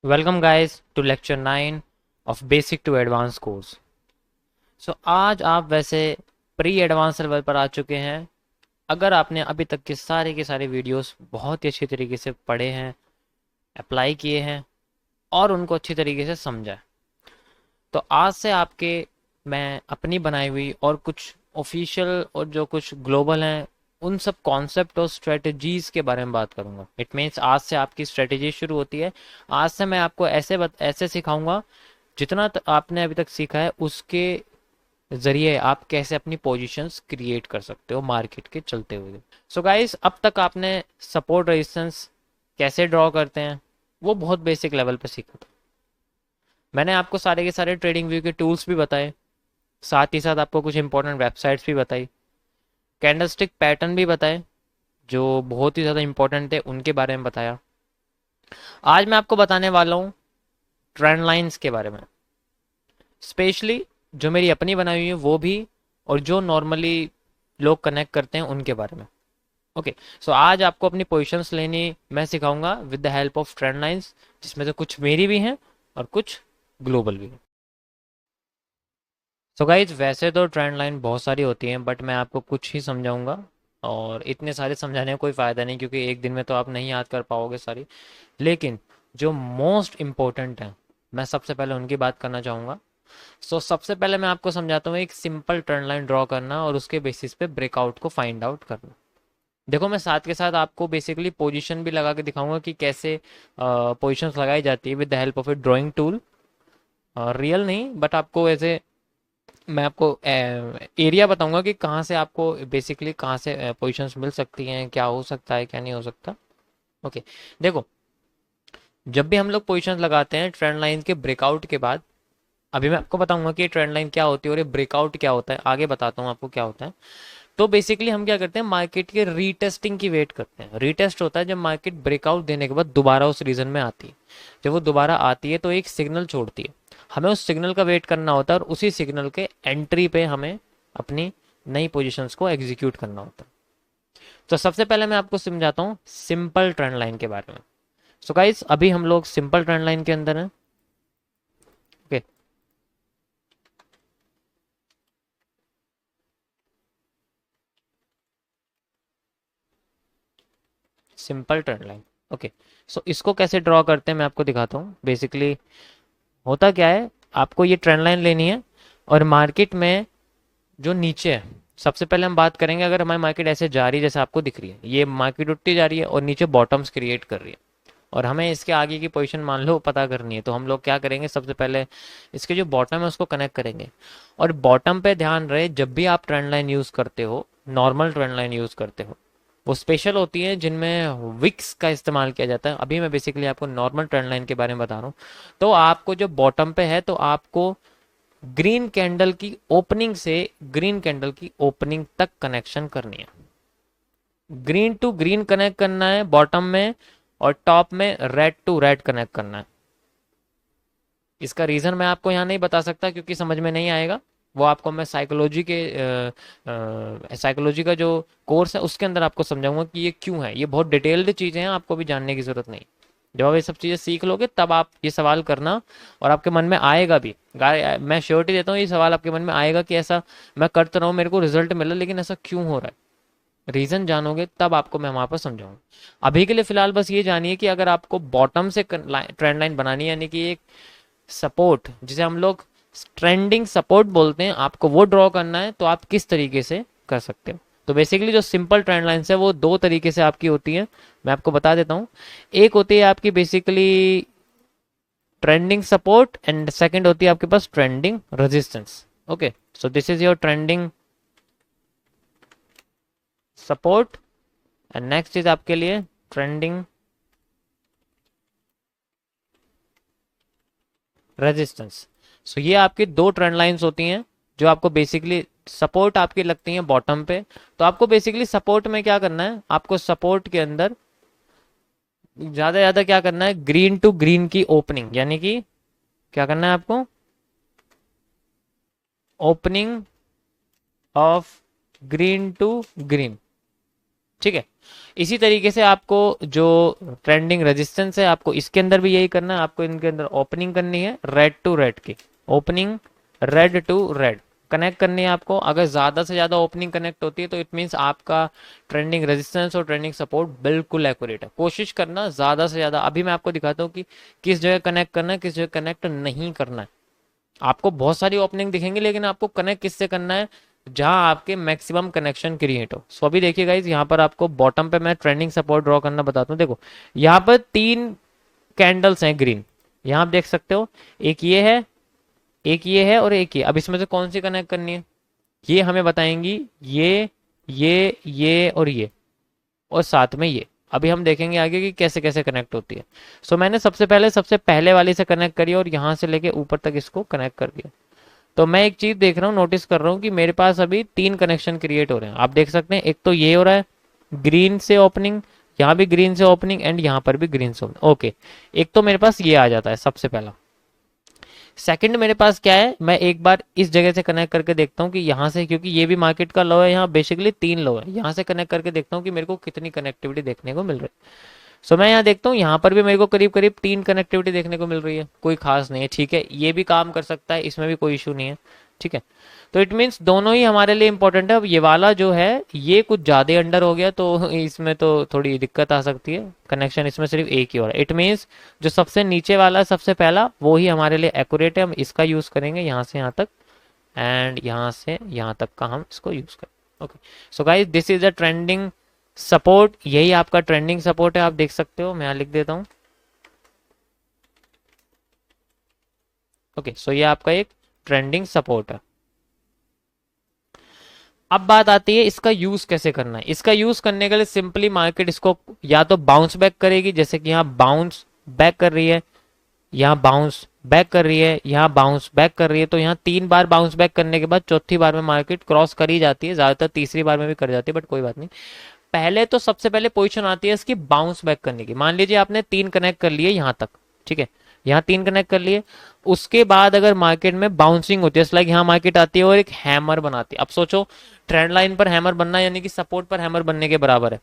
Welcome guys to lecture 9 of basic to advance course. So आज आप वैसे pre advance level पर आ चुके हैं अगर आपने अभी तक के सारे वीडियोस बहुत ही अच्छी तरीके से पढ़े हैं, अप्लाई किए हैं और उनको अच्छी तरीके से समझा है। तो आज से आपके मैं अपनी बनाई हुई और कुछ ऑफिशियल और जो कुछ ग्लोबल हैं उन सब कॉन्सेप्ट और स्ट्रेटजीज के बारे में बात करूंगा। इट मीन्स आज से आपकी स्ट्रेटजी शुरू होती है। आज से मैं आपको ऐसे सिखाऊंगा जितना आपने अभी तक सीखा है उसके ज़रिए आप कैसे अपनी पोजीशंस क्रिएट कर सकते हो मार्केट के चलते हुए। सो गाइस, अब तक आपने सपोर्ट रेजिस्टेंस कैसे ड्रॉ करते हैं वो बहुत बेसिक लेवल पे सीखा था। मैंने आपको सारे के सारे ट्रेडिंग व्यू के टूल्स भी बताए, साथ ही साथ आपको कुछ इंपॉर्टेंट वेबसाइट्स भी बताई, कैंडलस्टिक पैटर्न भी बताए जो बहुत ही ज़्यादा इंपॉर्टेंट थे, उनके बारे में बताया। आज मैं आपको बताने वाला हूँ ट्रेंड लाइंस के बारे में, स्पेशली जो मेरी अपनी बनाई हुई है वो भी, और जो नॉर्मली लोग कनेक्ट करते हैं उनके बारे में। ओके, सो आज आपको अपनी पोजीशंस लेनी मैं सिखाऊंगा with the help of trend lines, जिसमें से कुछ मेरी भी हैं और कुछ ग्लोबल भी हैं। सो गाइज, वैसे तो ट्रेंड लाइन बहुत सारी होती हैं बट मैं आपको कुछ ही समझाऊंगा, और इतने सारे समझाने का कोई फ़ायदा नहीं क्योंकि एक दिन में तो आप नहीं याद कर पाओगे सारी। लेकिन जो मोस्ट इम्पोर्टेंट है मैं सबसे पहले उनकी बात करना चाहूँगा। सो सबसे पहले मैं आपको समझाता हूँ एक सिंपल ट्रेंड लाइन ड्रॉ करना और उसके बेसिस पे ब्रेकआउट को फाइंड आउट करना। देखो, मैं साथ के साथ आपको बेसिकली पोजीशन भी लगा के दिखाऊंगा कि कैसे पोजीशंस लगाई जाती है with the help of A drawing tool. Real नहीं बट आपको ऐसे मैं आपको एरिया बताऊंगा कि कहाँ से आपको बेसिकली कहाँ से पोजीशंस मिल सकती हैं, क्या हो सकता है क्या नहीं हो सकता। ओके, देखो, जब भी हम लोग पोजीशंस लगाते हैं ट्रेंड लाइन के ब्रेकआउट के बाद, अभी मैं आपको बताऊंगा कि ट्रेंड लाइन क्या होती है और ये ब्रेकआउट क्या होता है, आगे बताता हूँ आपको क्या होता है। तो बेसिकली हम क्या करते हैं, मार्केट के रीटेस्टिंग की वेट करते हैं। रीटेस्ट होता है जब मार्केट ब्रेकआउट देने के बाद दोबारा उस रीजन में आती है। जब वो दोबारा आती है तो एक सिग्नल छोड़ती है, हमें उस सिग्नल का वेट करना होता है और उसी सिग्नल के एंट्री पे हमें अपनी नई पोजीशंस को एग्जीक्यूट करना होता है। तो सबसे पहले मैं आपको समझाता हूँ सिंपल ट्रेंड लाइन के बारे में। सो गाइस, अभी हम लोग सिंपल ट्रेंड लाइन के अंदर हैं। Okay, simple trend line. Okay, so इसको कैसे ड्रॉ करते हैं मैं आपको दिखाता हूँ। बेसिकली होता क्या है, आपको ये ट्रेंड लाइन लेनी है और मार्केट में जो नीचे है, सबसे पहले हम बात करेंगे अगर हमारी मार्केट ऐसे जा रही है जैसे आपको दिख रही है, ये मार्केट उठती जा रही है और नीचे बॉटम्स क्रिएट कर रही है और हमें इसके आगे की पोजीशन मान लो पता करनी है, तो हम लोग क्या करेंगे, सबसे पहले इसके जो बॉटम है उसको कनेक्ट करेंगे। और बॉटम पे ध्यान रहे, जब भी आप ट्रेंड लाइन यूज़ करते हो, नॉर्मल ट्रेंड लाइन यूज़ करते हो, वो स्पेशल होती है जिनमें विक्स का इस्तेमाल किया जाता है। अभी मैं बेसिकली आपको नॉर्मल ट्रेंड लाइन के बारे में बता रहा हूँ। तो आपको जो बॉटम पे है तो आपको ग्रीन कैंडल की ओपनिंग से ग्रीन कैंडल की ओपनिंग तक कनेक्शन करनी है। ग्रीन टू ग्रीन कनेक्ट करना है बॉटम में, और टॉप में रेड टू रेड कनेक्ट करना है। इसका रीजन मैं आपको यहाँ नहीं बता सकता क्योंकि समझ में नहीं आएगा, वो आपको मैं साइकोलॉजी का जो कोर्स है उसके अंदर आपको समझाऊंगा कि ये क्यों है। ये बहुत डिटेल्ड चीज़ें हैं, आपको भी जानने की ज़रूरत नहीं। जब आप ये सब चीज़ें सीख लोगे तब आप ये सवाल करना, और आपके मन में आएगा भी। मैं श्योरिटी देता हूँ ये सवाल आपके मन में आएगा कि ऐसा मैं करता रहा हूँ, मेरे को रिजल्ट मिला, लेकिन ऐसा क्यों हो रहा है। रीज़न जानोगे तब आपको मैं वहाँ पर समझाऊंगा। अभी के लिए फ़िलहाल बस ये जानिए कि अगर आपको बॉटम से ट्रेंड लाइन बनानी है, यानी कि एक सपोर्ट जिसे हम लोग ट्रेंडिंग सपोर्ट बोलते हैं, आपको वो ड्रॉ करना है तो आप किस तरीके से कर सकते हो। तो बेसिकली जो सिंपल ट्रेंड लाइन्स है वो दो तरीके से आपकी होती है, मैं आपको बता देता हूँ। एक होती है आपकी basically trending support and second होती है आपके पास trending resistance. Okay, so this is your trending support and next is आपके लिए ट्रेंडिंग रेजिस्टेंस। सो ये आपकी दो ट्रेंड लाइंस होती हैं जो आपको बेसिकली सपोर्ट आपकी लगती हैं बॉटम पे। तो आपको बेसिकली सपोर्ट में क्या करना है, आपको सपोर्ट के अंदर ज्यादा ज्यादा क्या करना है, ग्रीन टू ग्रीन की ओपनिंग, यानी कि क्या करना है आपको, opening of green to green, ठीक है। इसी तरीके से आपको जो ट्रेंडिंग रेजिस्टेंस है आपको इसके अंदर भी यही करना है, आपको इनके अंदर ओपनिंग करनी है रेड टू रेड की, opening red to red connect करनी है आपको। अगर ज़्यादा से ज़्यादा ओपनिंग कनेक्ट होती है तो इट मीन्स आपका ट्रेंडिंग रेजिस्टेंस और ट्रेंडिंग सपोर्ट बिल्कुल एक्यूरेट है। कोशिश करना ज़्यादा से ज़्यादा, अभी मैं आपको दिखाता हूँ कि किस जगह कनेक्ट करना है, किस जगह कनेक्ट नहीं करना है। आपको बहुत सारी ओपनिंग दिखेंगी लेकिन आपको कनेक्ट किससे करना है, जहां आपके मैक्सिमम कनेक्शन क्रिएट हो। सो अभी देखिए गाइज, यहाँ पर आपको बॉटम पे मैं ट्रेंडिंग सपोर्ट ड्रॉ करना बताता हूँ। देखो यहाँ पर 3 कैंडल्स हैं ग्रीन, यहाँ आप देख सकते हो, एक ये है, एक ये है और एक ये। अब इसमें से कौन सी कनेक्ट करनी है ये हमें बताएंगी, ये और ये, और साथ में ये। अभी हम देखेंगे आगे कि कैसे कैसे कनेक्ट होती है। सो मैंने सबसे पहले वाली से कनेक्ट करी और यहाँ से लेके ऊपर तक इसको कनेक्ट कर दिया। तो मैं एक चीज देख रहा हूँ, नोटिस कर रहा हूँ कि मेरे पास अभी 3 कनेक्शन क्रिएट हो रहे हैं। आप देख सकते हैं, एक तो ये हो रहा है ग्रीन से ओपनिंग, यहाँ भी ग्रीन से ओपनिंग एंड यहाँ पर भी ग्रीन से ओपनिंग। ओके, एक तो मेरे पास ये आ जाता है सबसे पहला। सेकंड मेरे पास क्या है, मैं एक बार इस जगह से कनेक्ट करके देखता हूँ कि यहाँ से, क्योंकि ये भी मार्केट का लो है, यहाँ बेसिकली 3 लो है, यहाँ से कनेक्ट करके देखता हूँ कि मेरे को कितनी कनेक्टिविटी देखने को मिल रही है। सो मैं यहाँ देखता हूँ, यहाँ पर भी मेरे को करीब करीब 3 कनेक्टिविटी देखने को मिल रही है, कोई खास नहीं है, ठीक है। ये भी काम कर सकता है, इसमें भी कोई इशू नहीं है, ठीक है। तो इट मीन्स दोनों ही हमारे लिए इंपॉर्टेंट है। अब ये वाला जो है ये कुछ ज़्यादा अंडर हो गया तो इसमें तो थोड़ी दिक्कत आ सकती है, कनेक्शन इसमें सिर्फ एक ही हो रहा है। इट मीन्स जो सबसे नीचे वाला है सबसे पहला, वो ही हमारे लिए एक्यूरेट है, हम इसका यूज़ करेंगे यहाँ से यहाँ तक एंड यहाँ से यहाँ तक का हम इसको यूज़ करें। Okay, so guys this is a trending support, यही आपका ट्रेंडिंग सपोर्ट है, आप देख सकते हो। मैं यहाँ लिख देता हूँ। ओके, सो ये आपका एक ट्रेंडिंग सपोर्ट है। अब बात आती है इसका यूज कैसे करना है। इसका यूज करने के लिए सिंपली मार्केट इसको या तो बाउंस बैक करेगी, जैसे कि यहाँ बाउंस बैक कर रही है, यहाँ बाउंस बैक कर रही है, यहाँ बाउंस बैक कर रही है। तो यहाँ 3 बार बाउंस बैक करने के बाद चौथी बार में मार्केट क्रॉस कर ही जाती है, ज्यादातर तीसरी बार में भी कर जाती है, बट कोई बात नहीं। पहले तो सबसे पहले पोजीशन आती है इसकी बाउंस बैक करने की। मान लीजिए आपने 3 कनेक्ट कर लिए यहाँ तक, ठीक है, यहाँ 3 कनेक्ट कर लिए। उसके बाद अगर मार्केट में बाउंसिंग होती है, लाइक यहाँ मार्केट आती है और एक हैमर बनाती है। अब सोचो, ट्रेंड लाइन पर हैमर बनना यानी कि सपोर्ट पर हैमर बनने के बराबर है।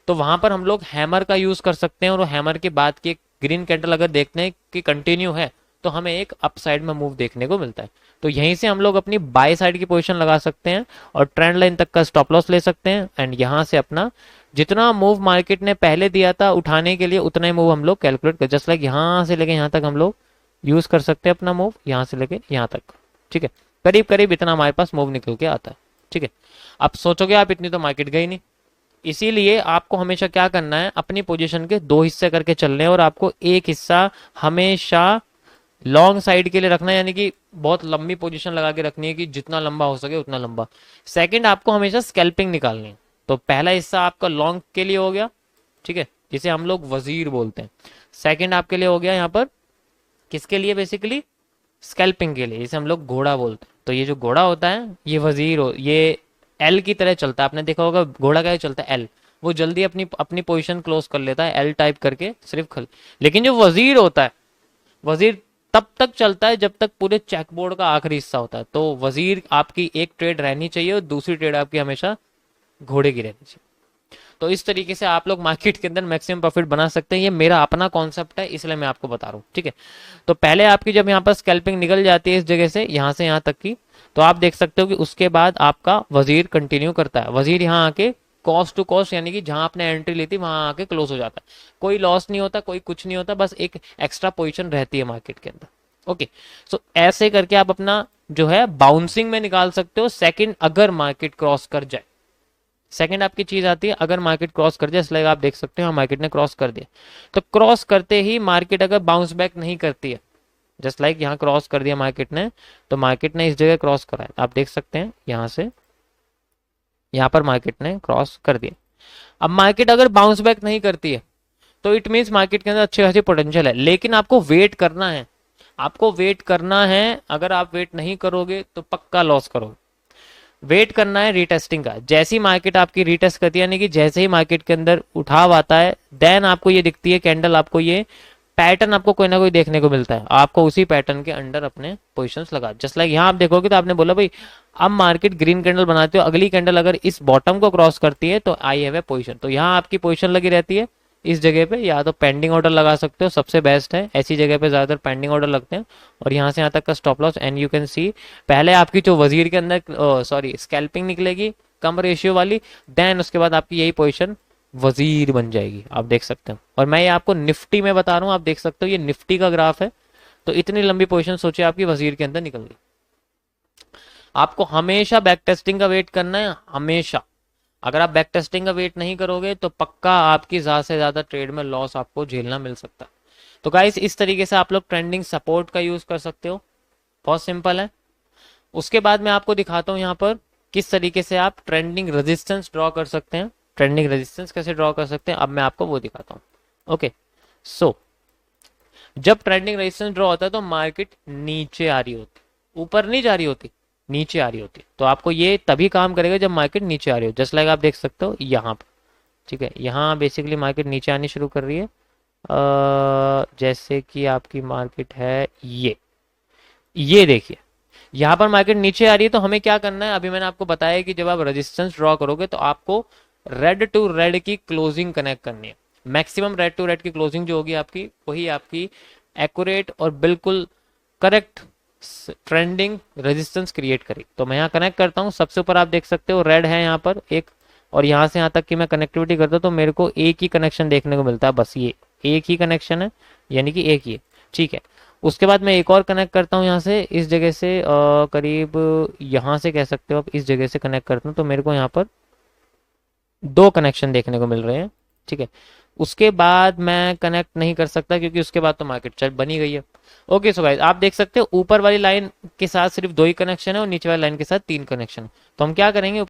तो वहां पर हम लोग हैमर का यूज कर सकते हैं और हैमर के बाद की ग्रीन कैंडल अगर देखते हैं कि कंटिन्यू है तो हमें एक अप साइड में मूव देखने को मिलता है। तो यहीं से हम लोग अपनी बाय साइड की पोजीशन लगा सकते हैं और ट्रेंड लाइन तक का स्टॉप लॉस ले सकते हैं एंड यहाँ से अपना जितना मूव मार्केट ने पहले दिया था उठाने के लिए उतना ही मूव हम लोग कैलकुलेट कर, जस्ट लाइक यहाँ से लेके यहाँ तक हम लोग यूज कर सकते हैं अपना मूव, यहाँ से लेके यहाँ तक, ठीक है। करीब करीब इतना हमारे पास मूव निकल के आता है, ठीक है। अब सोचोगे आप इतनी तो मार्केट गई नहीं, इसीलिए आपको हमेशा क्या करना है, अपनी पोजीशन के 2 हिस्से करके चलने हैं और आपको एक हिस्सा हमेशा लॉन्ग साइड के लिए रखना है, यानी कि बहुत लंबी पोजीशन लगा के रखनी है कि जितना लंबा हो सके उतना लंबा। सेकंड, आपको हमेशा स्कैल्पिंग निकालनी है। तो पहला हिस्सा आपका लॉन्ग के लिए हो गया, ठीक है, जिसे हम लोग वजीर बोलते हैं। सेकंड आपके लिए हो गया यहाँ पर किसके लिए, बेसिकली स्कैल्पिंग के लिए, जिसे हम लोग घोड़ा बोलते हैं। तो ये जो घोड़ा होता है ये वजीर हो, ये एल की तरह चलता है। आपने देखा होगा घोड़ा क्या चलता है, एल। वो जल्दी अपनी अपनी पोजीशन क्लोज कर लेता है, एल टाइप करके सिर्फ खल। लेकिन जो वजीर होता है, वजीर तब तक चलता है जब तक पूरे चेकबोर्ड का आखिरी हिस्सा होता है। तो वजीर आपकी एक ट्रेड रहनी चाहिए और दूसरी ट्रेड आपकी हमेशा घोड़े की रहनी चाहिए। तो इस तरीके से आप लोग मार्केट के अंदर मैक्सिमम प्रॉफिट बना सकते हैं। ये मेरा अपना कॉन्सेप्ट है इसलिए मैं आपको बता रहा हूँ, ठीक है। तो पहले आपकी जब यहाँ पर स्कैल्पिंग निकल जाती है इस जगह से यहाँ तक की, तो आप देख सकते हो कि उसके बाद आपका वजीर कंटिन्यू करता है। वजीर यहाँ आके कॉस्ट टू कॉस्ट यानी कि जहां आपने एंट्री ली थी वहां आके क्लोज हो जाता है। कोई लॉस नहीं होता, कोई कुछ नहीं होता, बस एक एक्स्ट्रा पोजीशन रहती है मार्केट के अंदर। ओके, सो ऐसे करके आप अपना जो है बाउंसिंग में निकाल सकते हो। सेकंड, अगर मार्केट क्रॉस कर जाए, सेकंड आपकी चीज आती है अगर मार्केट क्रॉस कर जाए, इसलिए आप देख सकते हो मार्केट ने क्रॉस कर दिया। तो क्रॉस करते ही मार्केट अगर बाउंस बैक नहीं करती है, जस्ट लाइक यहाँ क्रॉस कर दिया मार्केट ने, तो मार्केट ने इस जगह क्रॉस करा है, आप देख सकते हैं यहाँ से यहाँ पर मार्केट ने क्रॉस कर दिया। अब मार्केट अगर बाउंस बैक नहीं करती है तो इट मीन्स मार्केट के अंदर अच्छी खासी पोटेंशियल है, लेकिन आपको वेट करना है। आपको वेट करना है, अगर आप वेट नहीं करोगे तो पक्का लॉस करोगे। वेट करना है रीटेस्टिंग का। जैसी मार्केट आपकी रीटेस्ट करती है, यानी कि जैसे ही मार्केट के अंदर उठाव आता है, देन आपको ये दिखती है कैंडल, आपको ये पैटर्न आपको कोई ना कोई देखने को मिलता है, आपको उसी पैटर्न के अंडर अपने पोजीशंस लगा। जस्ट लाइक यहाँ आप देखोगे तो आपने बोला भाई अब मार्केट ग्रीन कैंडल बनाते हो, अगली कैंडल अगर इस बॉटम को क्रॉस करती है तो आई हैव ए पोजीशन, तो यहाँ आपकी पोजीशन लगी रहती है इस जगह पे, या तो पेंडिंग ऑर्डर लगा सकते हो, सबसे बेस्ट है ऐसी जगह पे ज़्यादातर पेंडिंग ऑर्डर लगते हैं, और यहाँ से यहाँ तक का stop loss. And you can see पहले आपकी जो वजीर के अंदर सॉरी स्कैल्पिंग निकलेगी कम रेशियो वाली, देन उसके बाद आपकी यही पोजीशन वजीर बन जाएगी, आप देख सकते हो। और मैं ये आपको निफ्टी में बता रहा हूँ, आप देख सकते हो ये निफ्टी का ग्राफ है, तो इतनी लंबी पोजीशन सोचिए आपकी वजीर के अंदर निकल गई। आपको हमेशा बैक टेस्टिंग का वेट करना है, हमेशा। अगर आप बैक टेस्टिंग का वेट नहीं करोगे तो पक्का आपकी ज्यादा से ज्यादा ट्रेड में लॉस आपको झेलना मिल सकता है। तो गाइस इस तरीके से आप लोग ट्रेंडिंग सपोर्ट का यूज कर सकते हो, बहुत सिंपल है। उसके बाद मैं आपको दिखाता हूं यहाँ पर किस तरीके से आप ट्रेंडिंग रेजिस्टेंस ड्रॉ कर सकते हैं। ट्रेंडिंग रेजिस्टेंस कैसे ड्रॉ कर सकते हैं अब मैं आपको वो दिखाता हूँ। ओके, सो जब ट्रेंडिंग रेजिस्टेंस ड्रॉ होता है तो मार्केट नीचे आ रही होती, ऊपर नहीं जा रही होती, नीचे आ रही होती, तो आपको ये तभी काम करेगा जब मार्केट नीचे आ रही हो। जस्ट लाइक आप देख सकते हो यहाँ पर, ठीक है, यहाँ बेसिकली मार्केट नीचे आनी शुरू कर रही है। जैसे कि आपकी मार्केट है ये देखिए यहाँ पर मार्केट नीचे आ रही है, तो हमें क्या करना है, अभी मैंने आपको बताया कि जब आप रेजिस्टेंस ड्रॉ करोगे तो आपको रेड टू रेड की क्लोजिंग कनेक्ट करनी है। मैक्सिमम रेड टू रेड की क्लोजिंग जो होगी आपकी, वही आपकी एक्यूरेट और बिल्कुल करेक्ट ट्रेंडिंग रेजिस्टेंस क्रिएट करेगी। तो मैं यहाँ कनेक्ट करता हूँ, सबसे ऊपर आप देख सकते हो रेड है यहाँ पर एक, और यहाँ से यहाँ तक की मैं कनेक्टिविटी करता हूँ तो मेरे को एक ही कनेक्शन देखने को मिलता है, बस ये एक ही कनेक्शन है, यानी कि एक ही है, ठीक है। उसके बाद मैं एक और कनेक्ट करता हूँ यहाँ से, इस जगह से करीब यहाँ से कह सकते हो आप, इस जगह से कनेक्ट करता हूँ तो मेरे को यहाँ पर दो कनेक्शन देखने को मिल रहे हैं, ठीक है। उसके बाद मैं कनेक्ट नहीं कर सकता क्योंकि उसके बाद तो मार्केट चल बनी गई है। ओके, सो गाइस आप देख सकते हो ऊपर वाली लाइन के साथ सिर्फ दो ही कनेक्शन है और नीचे वाली लाइन के साथ तीन कनेक्शन है। तो हम क्या करेंगे,